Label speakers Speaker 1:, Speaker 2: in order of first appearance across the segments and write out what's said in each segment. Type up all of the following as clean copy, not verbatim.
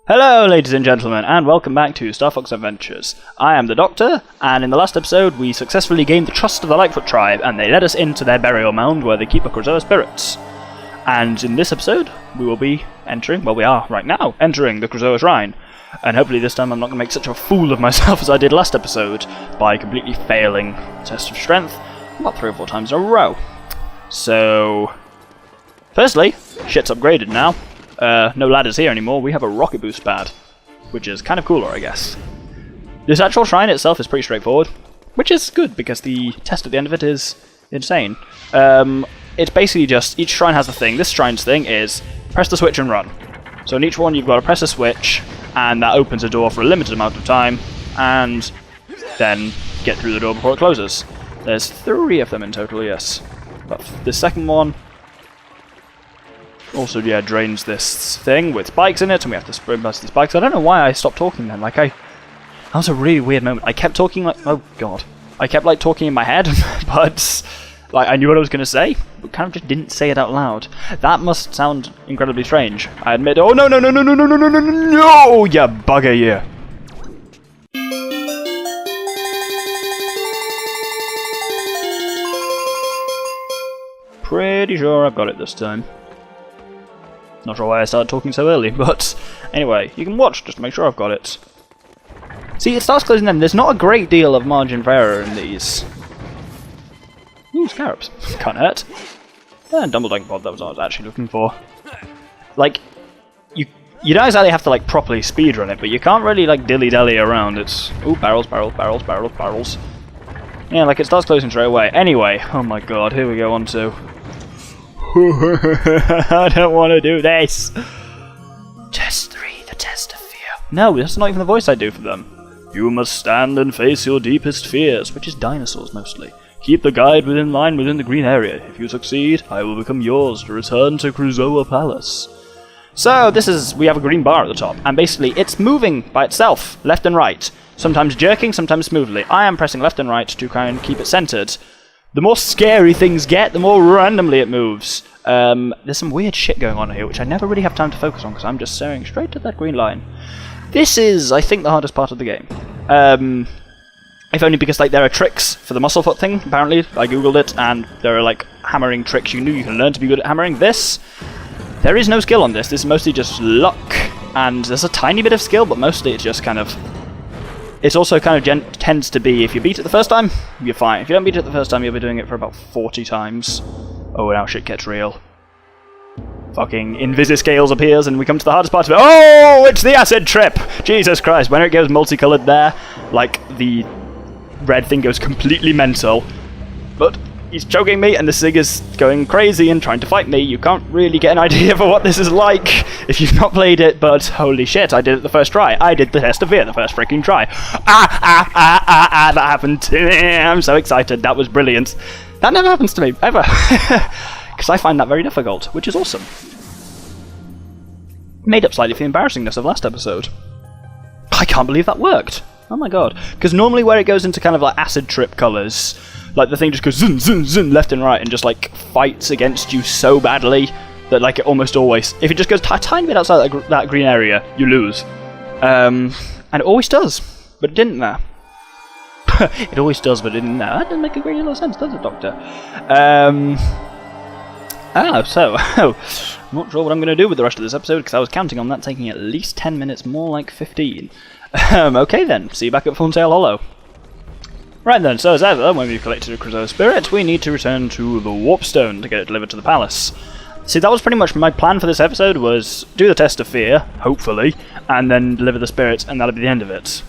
Speaker 1: Hello ladies and gentlemen, and welcome back to Star Fox Adventures. I am the Doctor, and in the last episode we successfully gained the trust of the Lightfoot tribe, and they led us into their burial mound where they keep the Krazoa spirits. And in this episode, we will be entering, well we are right now, entering the Krazoa shrine. And hopefully this time I'm not going to make such a fool of myself as I did last episode, by completely failing the test of strength about 3 or 4 times in a row. So, firstly, shit's upgraded now. No ladders here anymore, we have a rocket boost pad, which is kind of cooler, I guess. This actual shrine itself is pretty straightforward, which is good, because the test at the end of it is insane. It's basically just, each shrine has a thing. This shrine's thing is, press the switch and run. So in each one you've got to press a switch, and that opens a door for a limited amount of time, and then get through the door before it closes. There's 3 of them in total, yes. But the second one also, yeah, drains this thing with spikes in it, and we have to sprint past the spikes. I don't know why I stopped talking then. That was a really weird moment. I kept talking like, oh god. I kept like talking in my head, but like I knew what I was going to say, but kind of just didn't say it out loud. That must sound incredibly strange. I admit. Oh no, you bugger you. Pretty sure I've got it this time. Not sure why I started talking so early, but anyway, you can watch just to make sure I've got it. See, it starts closing then. There's not a great deal of margin for error in these. Ooh, scarabs. Can't hurt. And Dumbledore pod, that was what I was actually looking for. Like, you don't exactly have to like properly speedrun it, but you can't really like dilly-dally around. It's, ooh, barrels. Yeah, like it starts closing straight away. Anyway, oh my god, here we go on to... I don't want to do this! Test 3, the test of fear. No, that's not even the voice I do for them. You must stand and face your deepest fears, which is dinosaurs mostly. Keep the guide within line within the green area. If you succeed, I will become yours to return to Krazoa Palace. So, we have a green bar at the top, and basically it's moving by itself, left and right. Sometimes jerking, sometimes smoothly. I am pressing left and right to kind of keep it centered. The more scary things get, the more randomly it moves. There's some weird shit going on here, which I never really have time to focus on, because I'm just staring straight at that green line. This is, I think, the hardest part of the game. If only because like there are tricks for the muscle foot thing, apparently. I googled it, and there are like hammering tricks you can learn to be good at hammering. There is no skill on this. This is mostly just luck, and there's a tiny bit of skill, but mostly it's just kind of... It's also kind of tends to be, if you beat it the first time, you're fine. If you don't beat it the first time, you'll be doing it for about 40 times. Oh, now shit gets real. Fucking Invisiscales appears, and we come to the hardest part of it. Oh, it's the acid trip! Jesus Christ, when it goes multicolored there, like, the red thing goes completely mental. But he's choking me, and the Sig is going crazy and trying to fight me. You can't really get an idea for what this is like if you've not played it, but holy shit, I did it the first try. I did the test of fear the first freaking try. That happened to me. I'm so excited. That was brilliant. That never happens to me, ever. Because I find that very difficult, which is awesome. Made up slightly for the embarrassingness of last episode. I can't believe that worked. Oh my god. Because normally where it goes into kind of like acid trip colours, like the thing just goes zun zun zun left and right and just like fights against you so badly that like it almost always, if it just goes a tiny bit outside that green area, you lose. And it always does, but it didn't there. It always does, but it didn't there. That doesn't make a great deal of sense, does it, Doctor? I'm not sure what I'm going to do with the rest of this episode, because I was counting on that taking at least 10 minutes, more like 15. Okay then, see you back at Fulltail Hollow. Right then, so as ever, when we've collected a Krazoa spirit, we need to return to the Warp Stone to get it delivered to the palace. See, that was pretty much my plan for this episode, was do the test of fear, hopefully, and then deliver the spirit, and that'll be the end of it.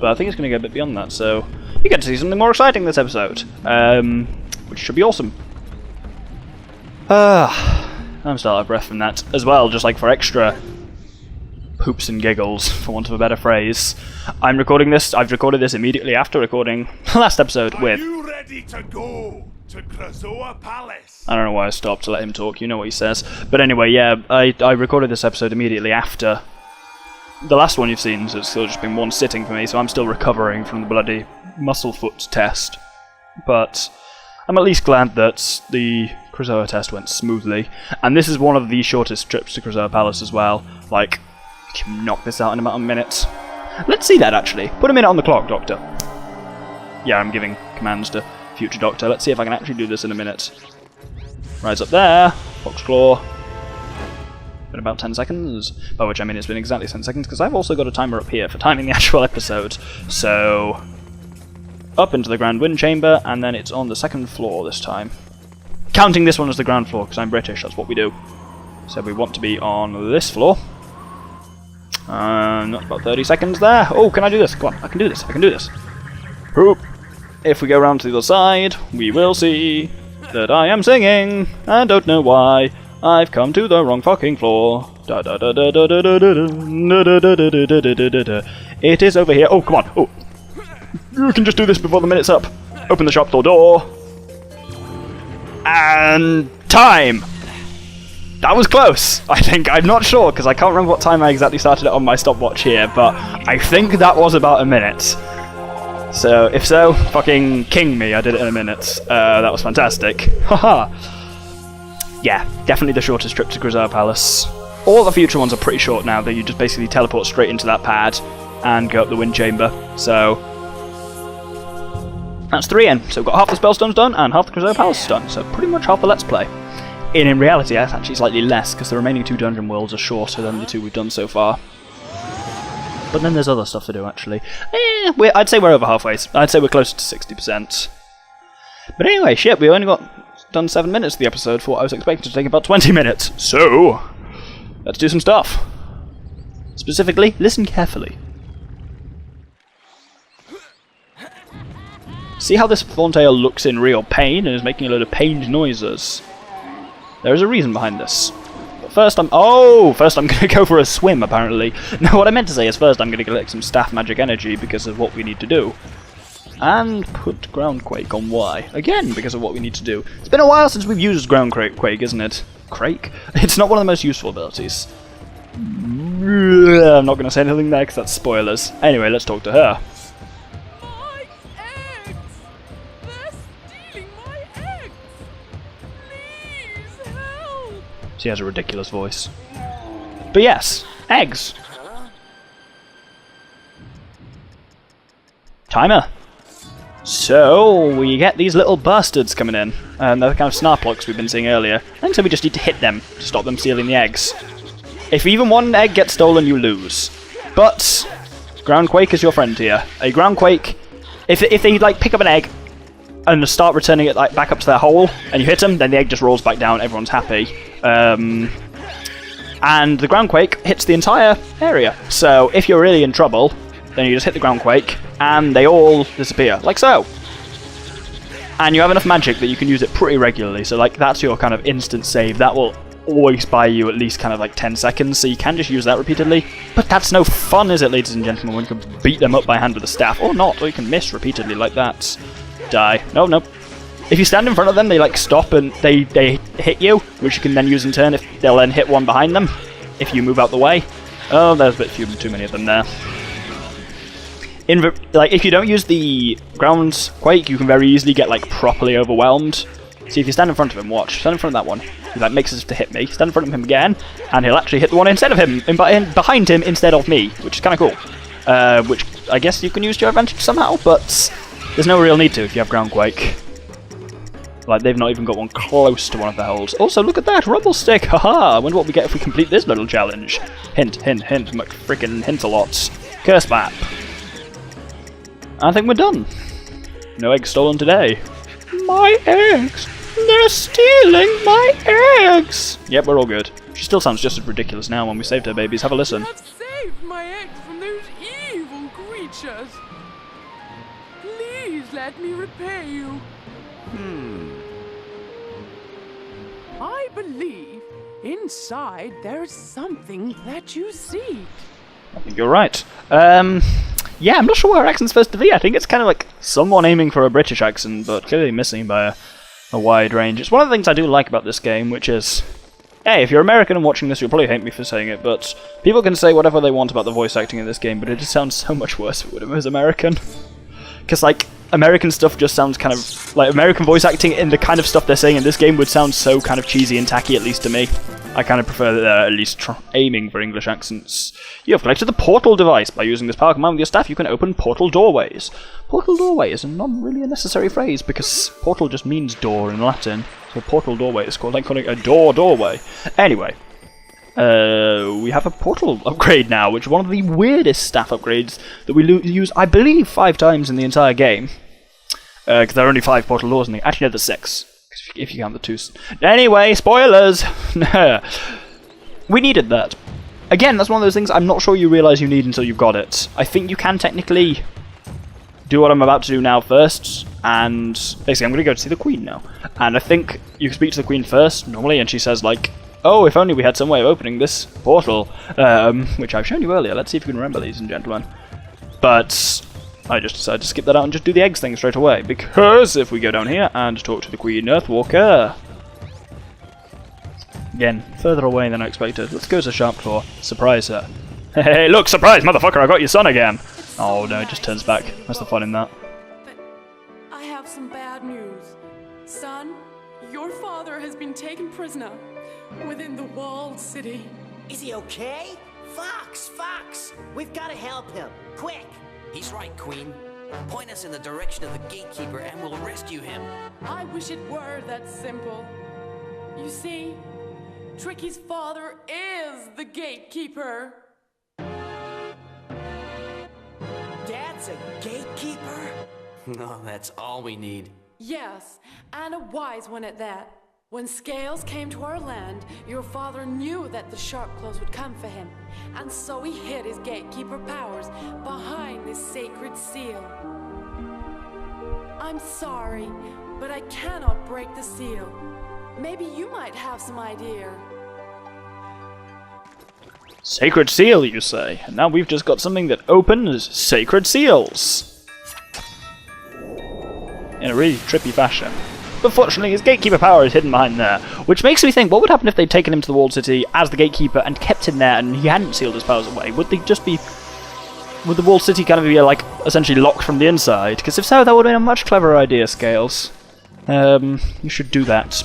Speaker 1: But I think it's going to go a bit beyond that, so you get to see something more exciting this episode, which should be awesome. I'm still out of breath from that as well, just like for extra poops and giggles, for want of a better phrase. I've recorded this immediately after recording the last episode with... Are you ready to go to Krazoa Palace? I don't know why I stopped to let him talk, you know what he says. But anyway, yeah, I recorded this episode immediately after the last one you've seen, so it's still just been one sitting for me, so I'm still recovering from the bloody muscle foot test. But I'm at least glad that the Krazoa test went smoothly, and this is one of the shortest trips to Krazoa Palace as well. Like, We can knock this out in about a minute. Let's see that, actually. Put a minute on the clock, Doctor. Yeah, I'm giving commands to future Doctor. Let's see if I can actually do this in a minute. Rise up there. Foxclaw. Been about 10 seconds. By which I mean it's been exactly 10 seconds, because I've also got a timer up here for timing the actual episode. So, up into the Grand Wind Chamber, and then it's on the 2nd floor this time. Counting this one as the ground floor, because I'm British, that's what we do. So we want to be on this floor. That's about 30 seconds there. Oh, can I do this? Come on, I can do this, I can do this. Hoop. If we go around to the other side, we will see that I am singing, and don't know why. I've come to the wrong fucking floor. It is over here. Oh, come on. Oh. You can just do this before the minute's up. Open the shop door. And time! That was close, I think. I'm not sure, because I can't remember what time I exactly started it on my stopwatch here, but I think that was about a minute. So, if so, fucking king me, I did it in a minute. That was fantastic. Haha! Yeah, definitely the shortest trip to Krazoa Palace. All the future ones are pretty short now, that you just basically teleport straight into that pad and go up the Wind Chamber. So, that's 3 in. So we've got half the Spellstones done and half the Krazoa Palace done. So pretty much half the Let's Play. In reality, that's actually slightly less, because the remaining 2 dungeon worlds are shorter than the 2 we've done so far. But then there's other stuff to do, actually. I'd say we're over halfway. I'd say we're closer to 60%. But anyway, shit, we only got done 7 minutes of the episode for what I was expecting to take about 20 minutes. So, let's do some stuff. Specifically, listen carefully. See how this Thorntail looks in real pain and is making a load of pained noises? There is a reason behind this. But first I'm going to go for a swim, apparently. No, what I meant to say is first I'm going to collect some staff magic energy because of what we need to do. And put Groundquake on Y. Again, because of what we need to do. It's been a while since we've used Groundquake, isn't it? Crake? It's not one of the most useful abilities. I'm not going to say anything there because that's spoilers. Anyway, let's talk to her.
Speaker 2: My eggs! They're stealing my eggs! Please help!
Speaker 1: She has a ridiculous voice. But yes, eggs. Timer. So, we get these little bastards coming in, and they're the kind of snarplocks we've been seeing earlier. I think so we just need to hit them to stop them stealing the eggs. If even one egg gets stolen, you lose. But, Groundquake is your friend here. A Groundquake, if they like pick up an egg and start returning it like back up to their hole, and you hit them, then the egg just rolls back down, everyone's happy. And the Groundquake hits the entire area. So, if you're really in trouble, then you just hit the Groundquake, and they all disappear, like so. And you have enough magic that you can use it pretty regularly, so like that's your kind of instant save. That will always buy you at least kind of like 10 seconds, so you can just use that repeatedly. But that's no fun, is it, ladies and gentlemen, when you can beat them up by hand with a staff, or not, or you can miss repeatedly like that. Die. No, no. If you stand in front of them, they like stop and they hit you, which you can then use in turn if they'll then hit one behind them, if you move out the way. Oh, there's a bit too many of them there. Like, if you don't use the Groundquake, you can very easily get, like, properly overwhelmed. See, if you stand in front of him, watch. Stand in front of that one. He, like, makes as if to hit me. Stand in front of him again, and he'll actually hit the one instead of him, behind him instead of me, which is kind of cool. Which I guess you can use to your advantage somehow, but there's no real need to if you have Groundquake. Like, they've not even got one close to one of the holes. Also, look at that! Rumble Stick! Haha! I wonder what we get if we complete this little challenge. Hint, hint, hint. Frickin' hint a lot. Curse Map. I think we're done. No eggs stolen today. My eggs! They're stealing my eggs! Yep, we're all good. She still sounds just as ridiculous now when we saved her babies. Have a listen.
Speaker 2: I've saved my eggs from those evil creatures. Please let me repay you. I believe inside there is something that you seek.
Speaker 1: I think you're right. Yeah, I'm not sure what her accent's supposed to be. I think it's kind of like someone aiming for a British accent, but clearly missing by a wide range. It's one of the things I do like about this game, which is, hey, if you're American and watching this, you'll probably hate me for saying it, but people can say whatever they want about the voice acting in this game, but it just sounds so much worse if it was American. Because, like, American stuff just sounds kind of, like, American voice acting in the kind of stuff they're saying in this game would sound so kind of cheesy and tacky, at least to me. I kind of prefer that they're at least aiming for English accents. You have collected the portal device. By using this power command with your staff, you can open portal doorways. Portal doorway is not really a necessary phrase, because portal just means door in Latin. So portal doorway is called like calling it a doorway. Anyway, we have a portal upgrade now, which is one of the weirdest staff upgrades that we use, I believe, 5 times in the entire game. Because there are only 5 portal doors in the... Actually, no, there's 6. If you count the 2. Anyway, spoilers! We needed that. Again, that's one of those things I'm not sure you realise you need until you've got it. I think you can technically do what I'm about to do now first, and basically I'm going to go to see the Queen now. And I think you can speak to the Queen first, normally, and she says, like, oh, if only we had some way of opening this portal, which I've shown you earlier. Let's see if you can remember, ladies and gentlemen. But I just decided to skip that out and just do the eggs thing straight away, because if we go down here and talk to the Queen Earthwalker... Again, further away than I expected. Let's go to Sharpclaw, surprise her. Hey, look, surprise, motherfucker, I got your son again! Oh no, it just turns back. That's the fun in that.
Speaker 2: But I have some bad news. Son, your father has been taken prisoner within the walled city.
Speaker 3: Is he okay? Fox! We've got to help him. Quick!
Speaker 4: He's right, Queen. Point us in the direction of the gatekeeper and we'll rescue him.
Speaker 2: I wish it were that simple. You see, Tricky's father is the gatekeeper.
Speaker 3: Dad's a gatekeeper?
Speaker 4: No, that's all we need.
Speaker 2: Yes, and a wise one at that. When Scales came to our land, your father knew that the Sharpclaws would come for him, and so he hid his gatekeeper powers behind this sacred seal. I'm sorry, but I cannot break the seal. Maybe you might have some idea.
Speaker 1: Sacred seal, you say? And now we've just got something that opens sacred seals. In a really trippy fashion. But fortunately, his gatekeeper power is hidden behind there, which makes me think, what would happen if they'd taken him to the walled city as the gatekeeper and kept him there and he hadn't sealed his powers away? Would they just be... Would the walled city kind of be, like, essentially locked from the inside? Because if so, that would have been a much cleverer idea, Scales. You should do that.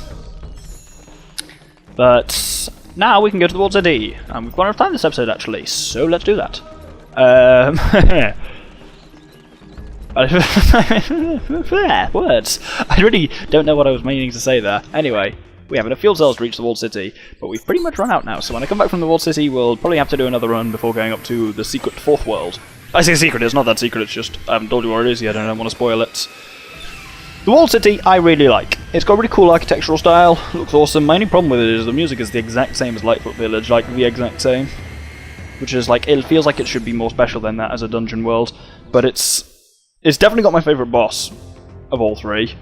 Speaker 1: But now we can go to the walled city. And we've got enough time this episode, actually, so let's do that. Words. I really don't know what I was meaning to say there. Anyway, we have enough fuel cells to reach the walled city, but we've pretty much run out now, so when I come back from the walled city, we'll probably have to do another run before going up to the secret 4th world. I say secret, it's not that secret, it's just I haven't told you where it is yet and I don't want to spoil it. The walled city I really like. It's got a really cool architectural style, looks awesome. My only problem with it is the music is the exact same as Lightfoot Village, like the exact same. Which is like, it feels like it should be more special than that as a dungeon world, but it's definitely got my favourite boss of all 3.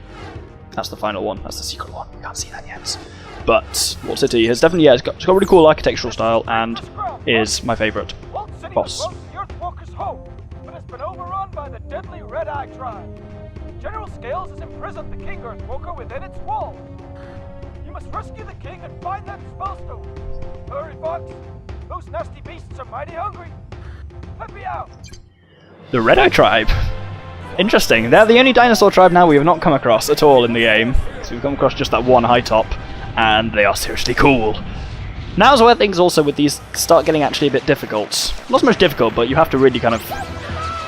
Speaker 1: That's the final one. That's the secret one. You can't see that yet. But Walled City has definitely, yeah, it's got a really cool architectural style and is my favourite boss.
Speaker 5: The Earthwalker's hope, but it's been overrun by the deadly Red-Eye tribe. General Scales has imprisoned the King Earthwalker within its walls. You must rescue the king and find that spellstone. Hurry, Fox. Those nasty beasts are mighty hungry. Let me out.
Speaker 1: The Red-Eye tribe. Interesting. They're the only dinosaur tribe now we have not come across at all in the game. So we've come across just that one high top, and they are seriously cool. Now's where things also with these start getting actually a bit difficult. Not so much difficult, but you have to really kind of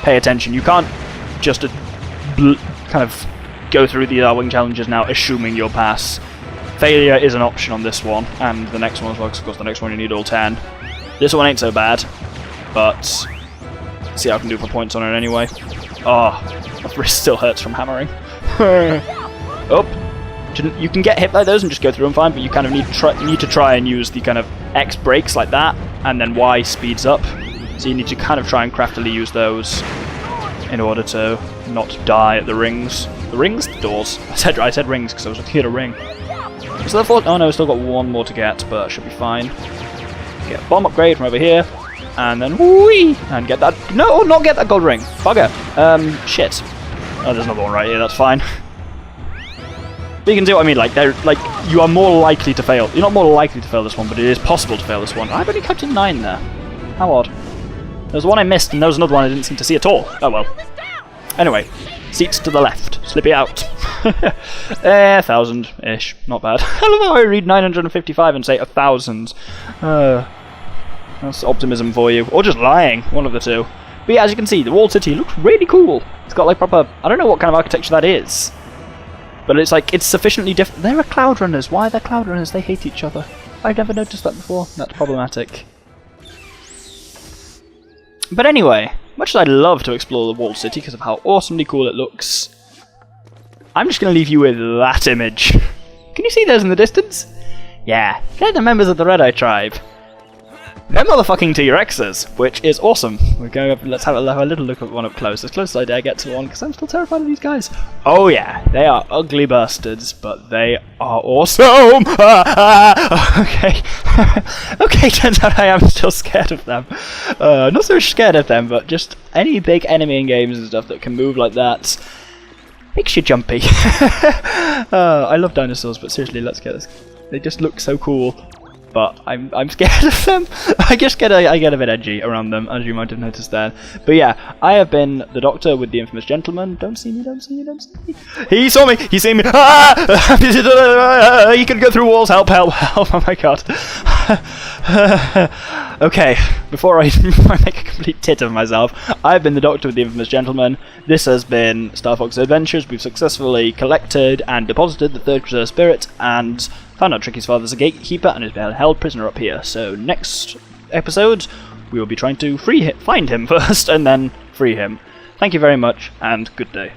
Speaker 1: pay attention. You can't just kind of go through the wing challenges now assuming you'll pass. Failure is an option on this one, and the next one as well, because of course the next one you need all 10. This one ain't so bad, but see how I can do for points on it anyway. Oh, my wrist still hurts from hammering. Oh, you can get hit by those and just go through them fine, but you kind of need to try and use the kind of X brakes like that, and then Y speeds up. So you need to kind of try and craftily use those in order to not die at the rings. The rings? The doors. I said rings because I was looking at a ring. So therefore, oh no, we've still got one more to get, but should be fine. Get a bomb upgrade from over here. And then whee! And get that. No, not get that gold ring. Bugger. Shit. Oh, there's another one right here. That's fine. But you can see what I mean. Like, you are more likely to fail. You're not more likely to fail this one, but it is possible to fail this one. I've only kept in 9 there. How odd. There was one I missed, and there was another one I didn't seem to see at all. Oh well. Anyway, seats to the left. Slippy out. 1,000-ish. Not bad. I love how I read 955 and say 1,000. That's optimism for you. Or just lying. One of the two. But yeah, as you can see, the walled city looks really cool. It's got like proper... I don't know what kind of architecture that is. But it's like, it's sufficiently different. There are cloud runners. Why are there cloud runners? They hate each other. I've never noticed that before. That's problematic. But anyway, much as I'd love to explore the walled city because of how awesomely cool it looks, I'm just going to leave you with that image. Can you see those in the distance? Yeah, they're the members of the Red Eye tribe. They're motherfucking T-Rexes, which is awesome. We're going up, let's have a little look at one up close, as close as I dare get to one, because I'm still terrified of these guys. Oh yeah, they are ugly bastards, but they are awesome! Okay. Okay, turns out I am still scared of them. Not so much scared of them, but just any big enemy in games and stuff that can move like that makes you jumpy. I love dinosaurs, but seriously, let's get this. They just look so cool. But I'm scared of them. I get a bit edgy around them, as you might have noticed there. But yeah, I have been the Doctor with the infamous gentleman. Don't see me, don't see me, don't see me. He saw me. He's seen me. Ah! He can go through walls. Help! Help! Help! Oh my god. Okay, before I make a complete tit of myself, I've been the Doctor with the infamous gentleman. This has been Star Fox Adventures. We've successfully collected and deposited the third Krazoa spirit and found out Tricky's father's a gatekeeper and is held prisoner up here. So next episode, we will be trying to find him first and then free him. Thank you very much, and good day.